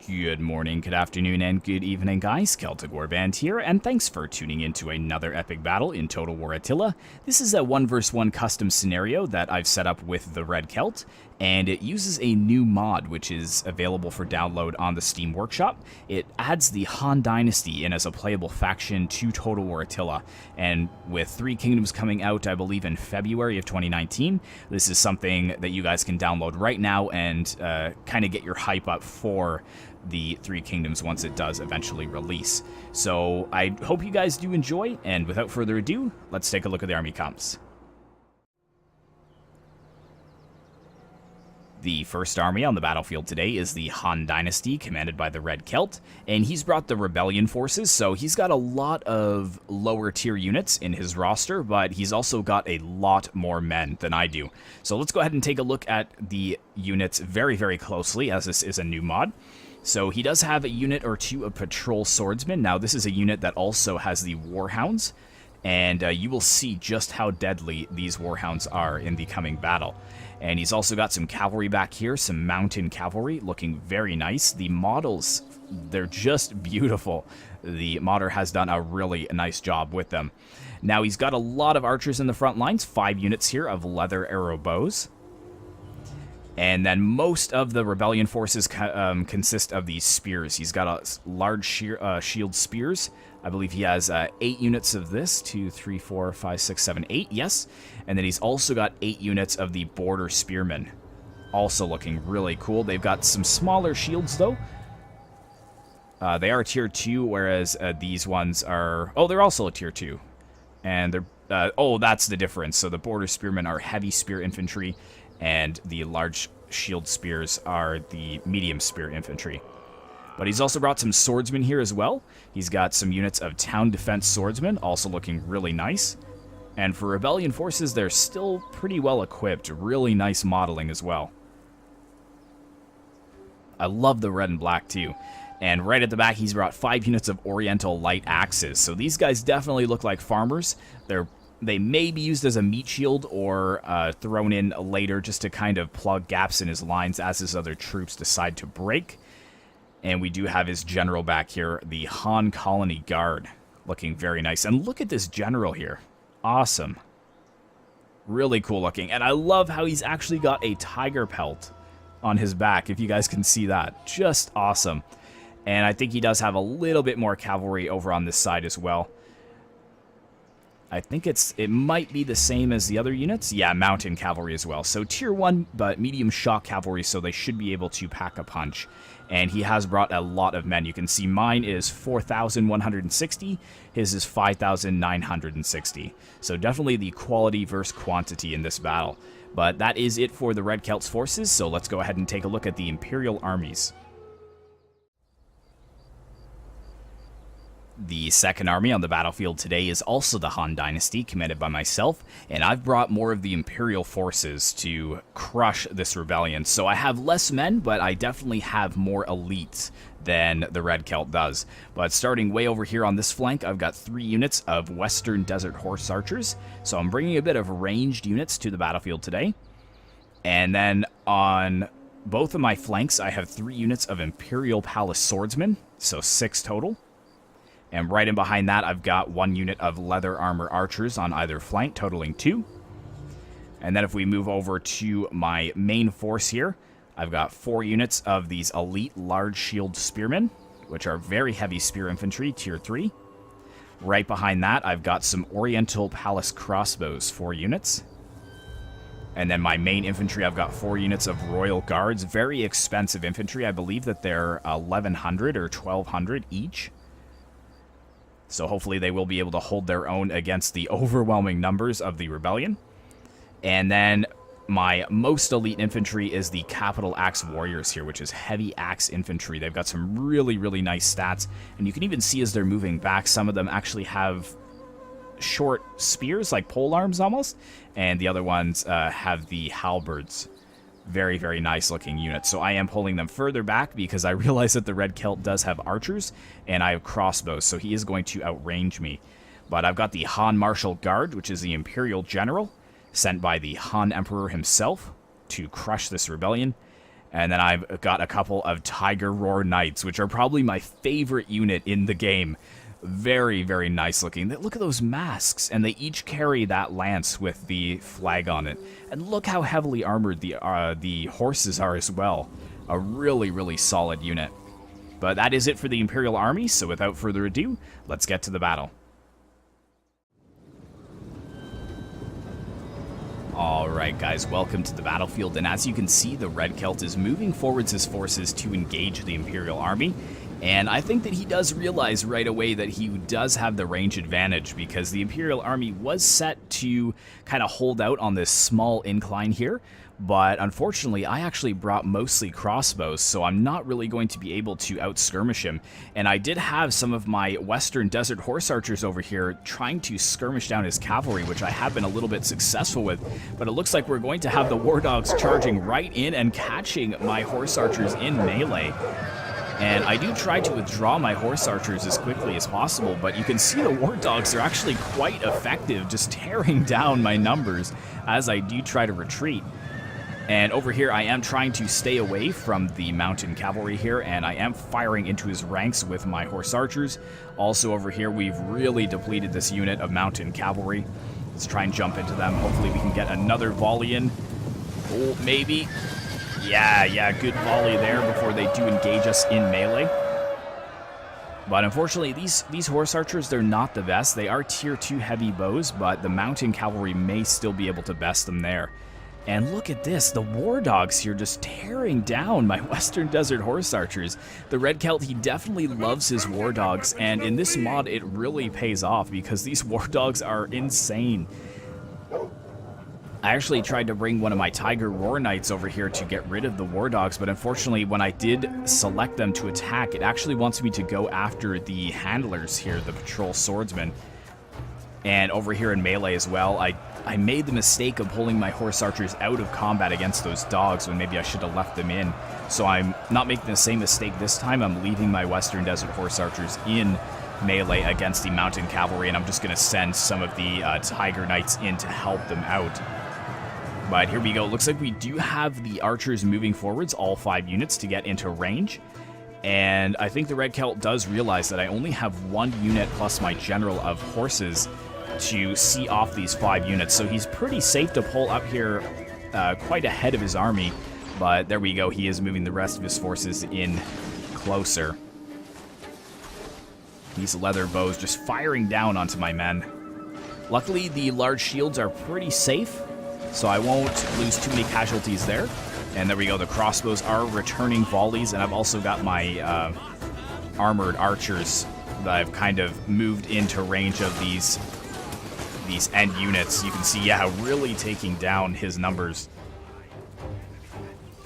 Good morning, good afternoon, and good evening, guys. Celtic Warband here, and thanks for tuning in to another epic battle in Total War Attila. This is a 1v1 custom scenario that I've set up with the Red Celt, and it uses a new mod which is available for download on the Steam Workshop. It adds the Han Dynasty in as a playable faction to Total War Attila, and with 3 Kingdoms coming out, I believe, in February of 2019, this is something that you guys can download right now and kind of get your hype up for the 3 Kingdoms once it does eventually release. So I hope you guys do enjoy, and without further ado, let's take a look at the army comps. The first army on the battlefield today is the Han Dynasty, commanded by the Red Celt, and he's brought the rebellion forces, so he's got a lot of lower tier units in his roster, but he's also got a lot more men than I do. So let's go ahead and take a look at the units very, very closely, as this is a new mod. So he does have a unit or two of patrol swordsmen. Now this is a unit that also has the warhounds, and you will see just how deadly these warhounds are in the coming battle. And he's also got some cavalry back here, some mountain cavalry, looking very nice. The models, they're just beautiful. The modder has done a really nice job with them. Now he's got a lot of archers in the front lines, 5 units here of leather arrow bows. And then most of the rebellion forces consist of these spears. He's got a large shield spears. I believe he has 8 units of this. 2, 3, 4, 5, 6, 7, 8. Yes. And then he's also got 8 units of the border spearmen. Also looking really cool. They've got some smaller shields, though. They are tier 2, whereas these ones are... Oh, they're also a tier 2. And they're... oh, that's the difference. So the border spearmen are heavy spear infantry, and the large shield spears are the medium spear infantry. But he's also brought some swordsmen here as well. He's got some units of town defense swordsmen, also looking really nice. And for rebellion forces, they're still pretty well equipped. Really nice modeling as well. I love the red and black too. And right at the back, he's brought 5 units of oriental light axes. So these guys definitely look like farmers. They may be used as a meat shield or thrown in later just to kind of plug gaps in his lines as his other troops decide to break. And we do have his general back here, the Han Colony Guard, looking very nice. And look at this general here. Awesome. Really cool looking. And I love how he's actually got a tiger pelt on his back, if you guys can see that. Just awesome. And I think he does have a little bit more cavalry over on this side as well. I think it might be the same as the other units. Yeah, mountain cavalry as well. So tier 1, but medium shock cavalry, so they should be able to pack a punch. And he has brought a lot of men. You can see mine is 4,160. His is 5,960. So definitely the quality versus quantity in this battle. But that is it for the Red Celt's forces, so let's go ahead and take a look at the Imperial armies. The second army on the battlefield today is also the Han Dynasty, commanded by myself, and I've brought more of the Imperial forces to crush this rebellion. So I have less men, but I definitely have more elites than the Red Celt does. But starting way over here on this flank, I've got 3 units of Western Desert Horse Archers, so I'm bringing a bit of ranged units to the battlefield today. And then on both of my flanks, I have 3 units of Imperial Palace Swordsmen, so 6 total. And right in behind that, I've got 1 unit of leather armor archers on either flank, totaling 2. And then if we move over to my main force here, I've got 4 units of these elite large shield spearmen, which are very heavy spear infantry, tier 3. Right behind that, I've got some Oriental Palace crossbows, 4 units. And then my main infantry, I've got 4 units of Royal Guards, very expensive infantry. I believe that they're 1,100 or 1,200 each. So hopefully they will be able to hold their own against the overwhelming numbers of the rebellion. And then my most elite infantry is the Capital Axe Warriors here, which is heavy axe infantry. They've got some really, really nice stats. And you can even see as they're moving back, some of them actually have short spears, like pole arms almost. And the other ones have the halberds. Very, very nice looking units. So I am pulling them further back because I realize that the Red Celt does have archers and I have crossbows, so he is going to outrange me. But I've got the Han Martial Guard, which is the Imperial General, sent by the Han Emperor himself to crush this rebellion. And then I've got a couple of Tiger Roar Knights, which are probably my favorite unit in the game. Very, very nice looking. Look at those masks, and they each carry that lance with the flag on it. And look how heavily armored the horses are as well. A really, really solid unit. But that is it for the Imperial Army, so without further ado, let's get to the battle. Alright guys, welcome to the battlefield, and as you can see, the Red Celt is moving forwards his forces to engage the Imperial Army, and I think that he does realize right away that he does have the range advantage, because the Imperial Army was set to kind of hold out on this small incline here, but unfortunately I actually brought mostly crossbows, so I'm not really going to be able to out-skirmish him. And I did have some of my Western Desert Horse Archers over here trying to skirmish down his cavalry, which I have been a little bit successful with, but it looks like we're going to have the War Dogs charging right in and catching my Horse Archers in melee. And I do try to withdraw my Horse Archers as quickly as possible, but you can see the War Dogs are actually quite effective, just tearing down my numbers as I do try to retreat. And over here, I am trying to stay away from the mountain cavalry here, and I am firing into his ranks with my Horse Archers. Also over here, we've really depleted this unit of mountain cavalry. Let's try and jump into them. Hopefully we can get another volley in. Oh, maybe. Yeah, good volley there before they do engage us in melee. But unfortunately, these Horse Archers, they're not the best. They are tier 2 heavy bows, but the mountain cavalry may still be able to best them there. And look at this, the War Dogs here just tearing down my Western Desert Horse Archers. The Red Celt, he definitely loves his War Dogs, and in this mod it really pays off because these War Dogs are insane. I actually tried to bring one of my Tiger Roar Knights over here to get rid of the War Dogs, but unfortunately when I did select them to attack, it actually wants me to go after the handlers here, the patrol swordsmen. And over here in melee as well, I made the mistake of pulling my Horse Archers out of combat against those dogs when maybe I should have left them in. So I'm not making the same mistake this time. I'm leaving my Western Desert Horse Archers in melee against the mountain cavalry, and I'm just going to send some of the Tiger Knights in to help them out. But here we go. Looks like we do have the archers moving forwards, all 5 units, to get into range. And I think the Red Celt does realize that I only have 1 unit plus my general of horses to see off these 5 units, so he's pretty safe to pull up here quite ahead of his army. But there we go, he is moving the rest of his forces in closer. These leather bows just firing down onto my men. Luckily, the large shields are pretty safe, so I won't lose too many casualties there. And there we go, the crossbows are returning volleys, and I've also got my armored archers that I've kind of moved into range of these end units. You can see, yeah, really taking down his numbers.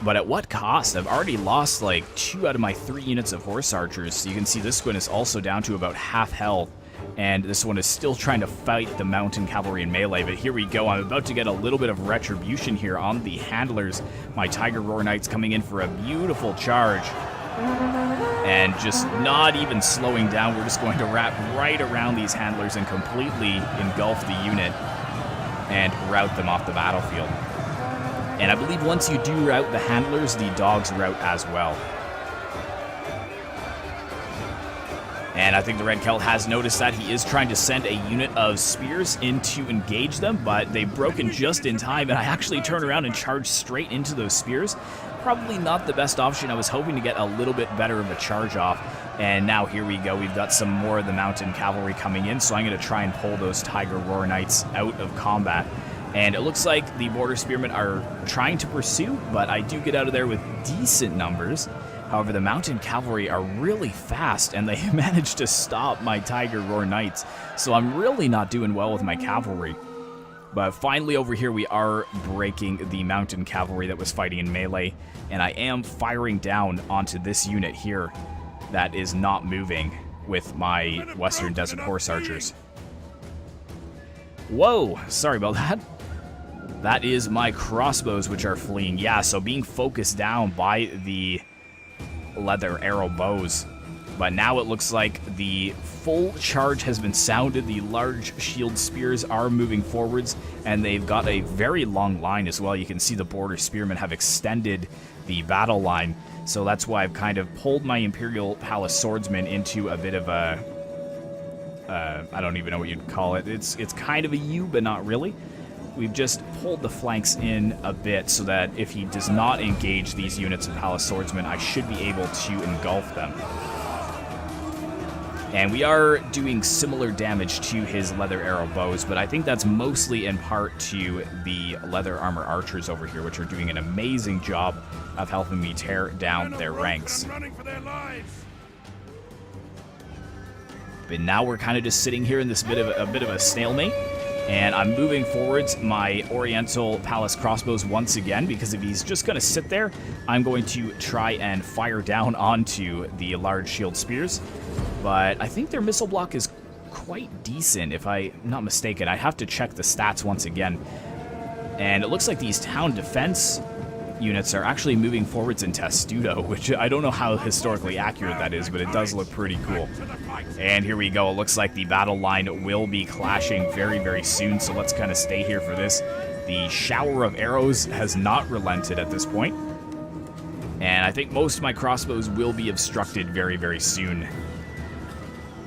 But at what cost? I've already lost like 2 out of my 3 units of Horse Archers. So you can see this one is also down to about half health. And this one is still trying to fight the mountain cavalry in melee. But here we go. I'm about to get a little bit of retribution here on the handlers. My Tiger Roar Knights coming in for a beautiful charge. And just not even slowing down. We're just going to wrap right around these handlers and completely engulf the unit and rout them off the battlefield. And I believe once you do rout the handlers, the dogs rout as well. And I think the Red Celt has noticed that. He is trying to send a unit of spears in to engage them, but they've broken just in time, and I actually turn around and charge straight into those spears. Probably not the best option. I was hoping to get a little bit better of a charge off. And now here we go. We've got some more of the mountain cavalry coming in, so I'm going to try and pull those Tiger Roar Knights out of combat. And it looks like the border spearmen are trying to pursue, but I do get out of there with decent numbers. However, the mountain cavalry are really fast, and they managed to stop my Tiger Roar Knights, so I'm really not doing well with my cavalry. But finally over here we are breaking the mountain cavalry that was fighting in melee, and I am firing down onto this unit here that is not moving with my Western Desert Horse Archers. Whoa, sorry about that. That is my crossbows which are fleeing. Yeah, so being focused down by the leather arrow bows. But now it looks like the full charge has been sounded. The large shield spears are moving forwards, and they've got a very long line as well. You can see the border spearmen have extended the battle line. So that's why I've kind of pulled my Imperial Palace Swordsman into a bit of a... I don't even know what you'd call it. It's kind of a U, but not really. We've just pulled the flanks in a bit so that if he does not engage these units of Palace Swordsmen, I should be able to engulf them. And we are doing similar damage to his leather arrow bows, but I think that's mostly in part to the leather armor archers over here, which are doing an amazing job of helping me tear down their ranks. But now we're kind of just sitting here in this bit of a stalemate, and I'm moving forwards my Oriental Palace crossbows once again, because if he's just going to sit there, I'm going to try and fire down onto the large shield spears. But I think their missile block is quite decent, if I'm not mistaken. I have to check the stats once again. And it looks like these town defense units are actually moving forwards in testudo, which I don't know how historically accurate that is, but it does look pretty cool. And here we go. It looks like the battle line will be clashing very, very soon, so let's kind of stay here for this. The shower of arrows has not relented at this point, and I think most of my crossbows will be obstructed very, very soon.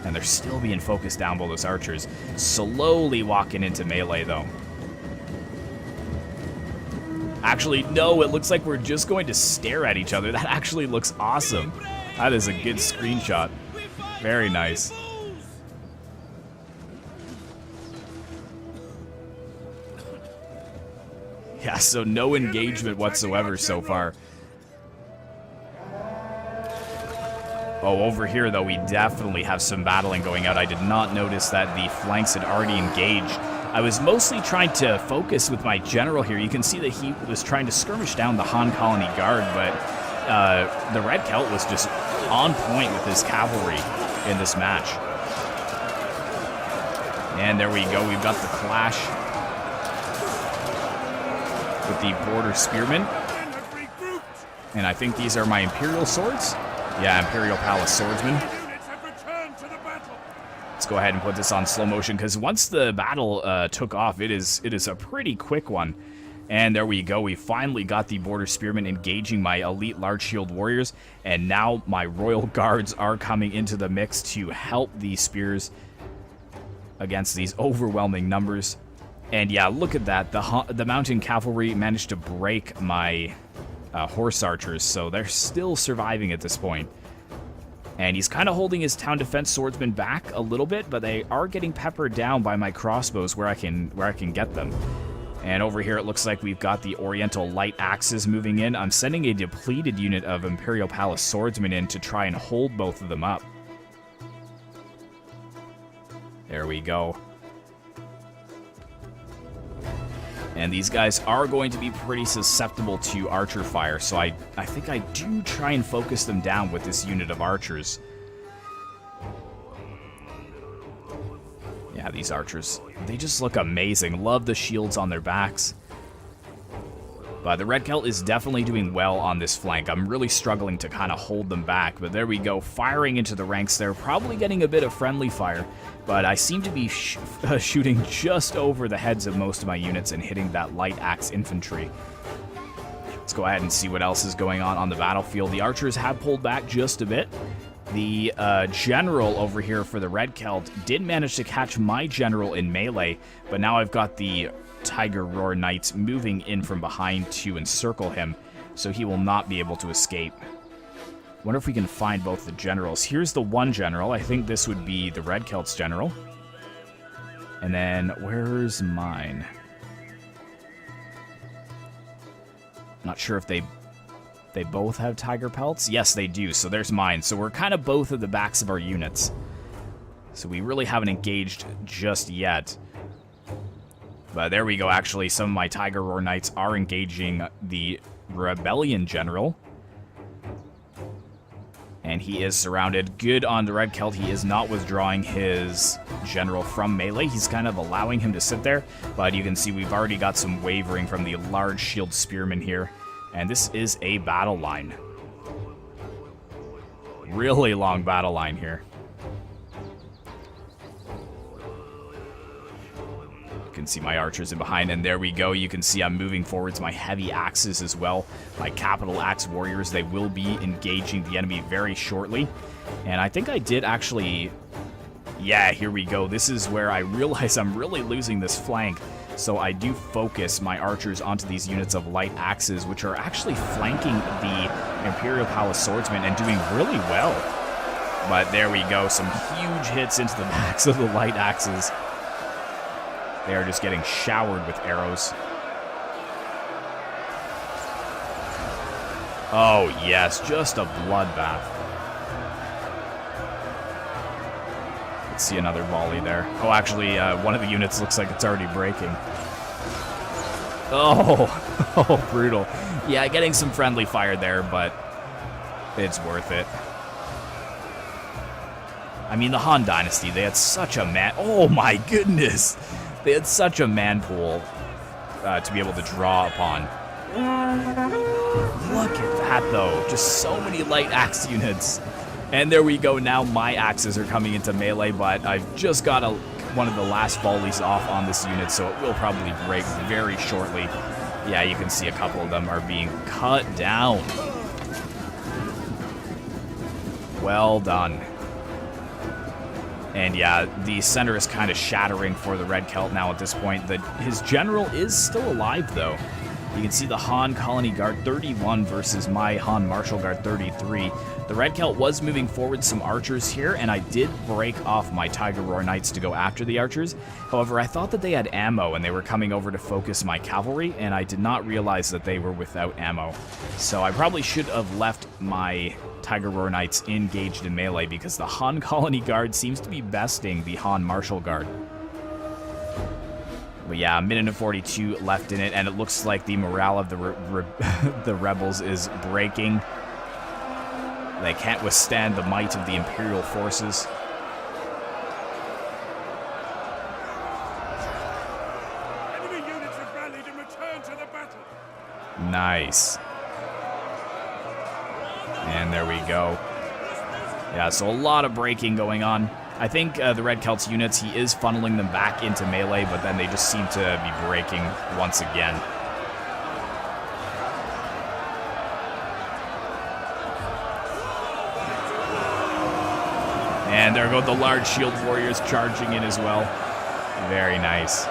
And they're still being focused down by those archers. Slowly walking into melee, though. Actually, no, it looks like we're just going to stare at each other. That actually looks awesome. That is a good screenshot. Very nice. Yeah, so no engagement whatsoever so far. Oh, over here, though, we definitely have some battling going out. I did not notice that the flanks had already engaged. I was mostly trying to focus with my general here. You can see that he was trying to skirmish down the Han Colony Guard, but the Red Celt was just on point with his cavalry in this match. And there we go. We've got the clash with the Border Spearmen. And I think these are my Imperial swords. Yeah, Imperial Palace Swordsman. Let's go ahead and put this on slow motion, because once the battle took off, it is a pretty quick one. And there we go. We finally got the Border Spearmen engaging my elite large shield warriors, and now my Royal Guards are coming into the mix to help these spears against these overwhelming numbers. And yeah, look at that. The mountain cavalry managed to break my horse archers, so they're still surviving at this point. And he's kind of holding his town defense swordsmen back a little bit, but they are getting peppered down by my crossbows where I can get them. And over here it looks like we've got the Oriental light axes moving in. I'm sending a depleted unit of Imperial Palace swordsmen in to try and hold both of them up. There we go. And these guys are going to be pretty susceptible to archer fire, so I think I do try and focus them down with this unit of archers. Yeah, these archers, they just look amazing. Love the shields on their backs. But the Red Celt is definitely doing well on this flank. I'm really struggling to kind of hold them back, but there we go, firing into the ranks there, probably getting a bit of friendly fire, but I seem to be shooting just over the heads of most of my units and hitting that light axe infantry. Let's go ahead and see what else is going on the battlefield. The archers have pulled back just a bit. The general over here for the Red Celt did manage to catch my general in melee, but now I've got the Tiger Roar Knights moving in from behind to encircle him, so he will not be able to escape. Wonder if we can find both the generals. Here's the one general. I think this would be the Red Celt's general. And then, where's mine? Not sure if they both have tiger pelts. Yes, they do. So there's mine. So we're kind of both at the backs of our units. So we really haven't engaged just yet. But there we go. Actually, some of my Tiger Roar Knights are engaging the Rebellion General. And he is surrounded. Good on the Red Celt. He is not withdrawing his general from melee. He's kind of allowing him to sit there. But you can see we've already got some wavering from the large shield spearmen here. And this is a battle line. Really long battle line here. can see my archers in behind, and there we go. You can see I'm moving forwards my heavy axes as well. My capital axe warriors, they will be engaging the enemy very shortly. And I think I did actually... Yeah, here we go. This is where I realize I'm really losing this flank. So I do focus my archers onto these units of light axes, which are actually flanking the Imperial Palace swordsmen and doing really well. But there we go. Some huge hits into the backs of the light axes. They are just getting showered with arrows. Oh, yes. Just a bloodbath. Let's see another volley there. Oh, actually, one of the units looks like it's already breaking. Oh, oh, brutal. Yeah, getting some friendly fire there, but it's worth it. I mean, the Han Dynasty, they had such a man... Oh, my goodness! They had such a man pool to be able to draw upon. Look at that, though. Just so many light axe units. And there we go. Now my axes are coming into melee, but I've just got one of the last volleys off on this unit, so it will probably break very shortly. Yeah, you can see a couple of them are being cut down. Well done. And yeah, the center is kind of shattering for the Red Celt now at this point. His general is still alive, though. You can see the Han Colony Guard 31 versus my Han Martial Guard 33. The Red Celt was moving forward some archers here, and I did break off my Tiger Roar Knights to go after the archers. However, I thought that they had ammo, and they were coming over to focus my cavalry, and I did not realize that they were without ammo. So I probably should have left my Tiger Roar Knights engaged in melee, because the Han Colony Guard seems to be besting the Han Martial Guard. But yeah, a minute and 42 left in it, and it looks like the morale of the rebels is breaking. They can't withstand the might of the Imperial forces. Enemy units have rallied and returned to the battle. Nice. And there we go. Yeah, so a lot of breaking going on. I think the Red Celt's units, he is funneling them back into melee, but then they just seem to be breaking once again. And there go the large shield warriors charging in as well. Very nice.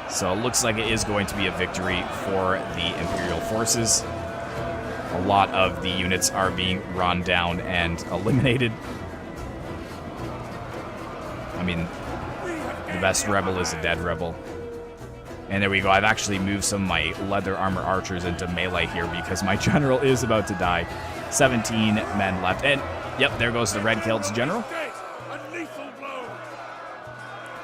So it looks like it is going to be a victory for the Imperial forces. A lot of the units are being run down and eliminated. I mean, the best rebel is a dead rebel. And there we go. I've actually moved some of my leather armor archers into melee here because my general is about to die. 17 men left. And, yep, there goes the Red Celt's general.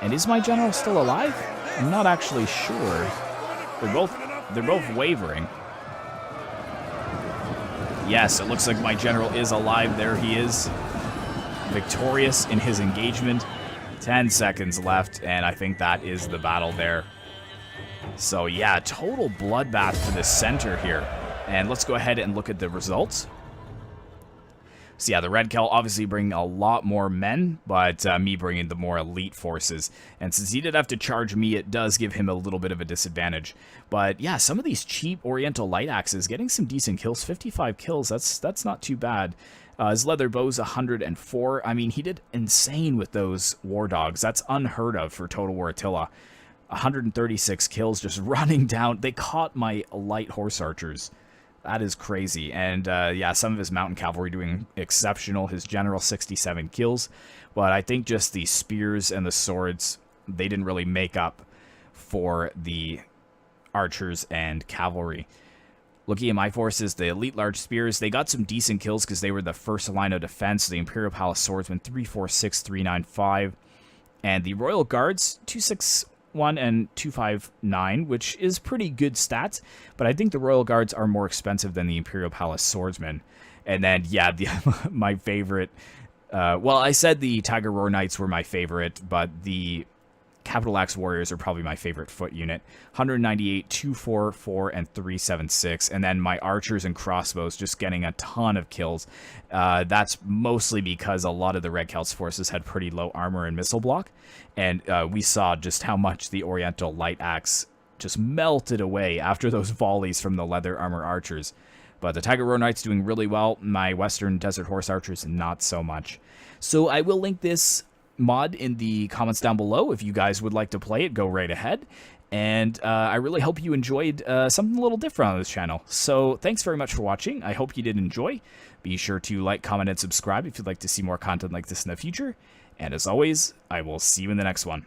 And is my general still alive? I'm not actually sure. They're both wavering. Yes, it looks like my general is alive. There he is. Victorious in his engagement. 10 seconds left, and I think that is the battle there. So yeah, total bloodbath for the center here. And let's go ahead and look at the results. So yeah, the Red Celt obviously bringing a lot more men, but me bringing the more elite forces. And since he did have to charge me, it does give him a little bit of a disadvantage. But yeah, some of these cheap Oriental light axes getting some decent kills. 55 kills, that's not too bad. His leather bow's 104. I mean, he did insane with those war dogs. That's unheard of for Total War Attila. 136 kills just running down. They caught my light horse archers. That is crazy. And yeah, some of his mountain cavalry doing exceptional. His general 67 kills. But I think just the spears and the swords, they didn't really make up for the archers and cavalry. Looking at my forces, the elite large spears, they got some decent kills because they were the first line of defense. The Imperial Palace swordsmen 346, 395. And the Royal Guards 261 and 259, which is pretty good stats, but I think the Royal Guards are more expensive than the Imperial Palace swordsmen. And then, yeah, my favorite, well, I said the Tiger Roar Knights were my favorite, but the Capital Axe Warriors are probably my favorite foot unit. 198, 244, and 376. And then my archers and crossbows just getting a ton of kills. That's mostly because a lot of the Red Celts forces had pretty low armor and missile block. And we saw just how much the Oriental Light Axe just melted away after those volleys from the leather armor archers. But the Tiger Road Knight's doing really well. My Western Desert Horse Archers, not so much. So I will link this mod in the comments down below. If you guys would like to play it, go right ahead. And I really hope you enjoyed something a little different on this channel. So thanks very much for watching. I hope you did enjoy. Be sure to like, comment, and subscribe if you'd like to see more content like this in the future. And as always, I will see you in the next one.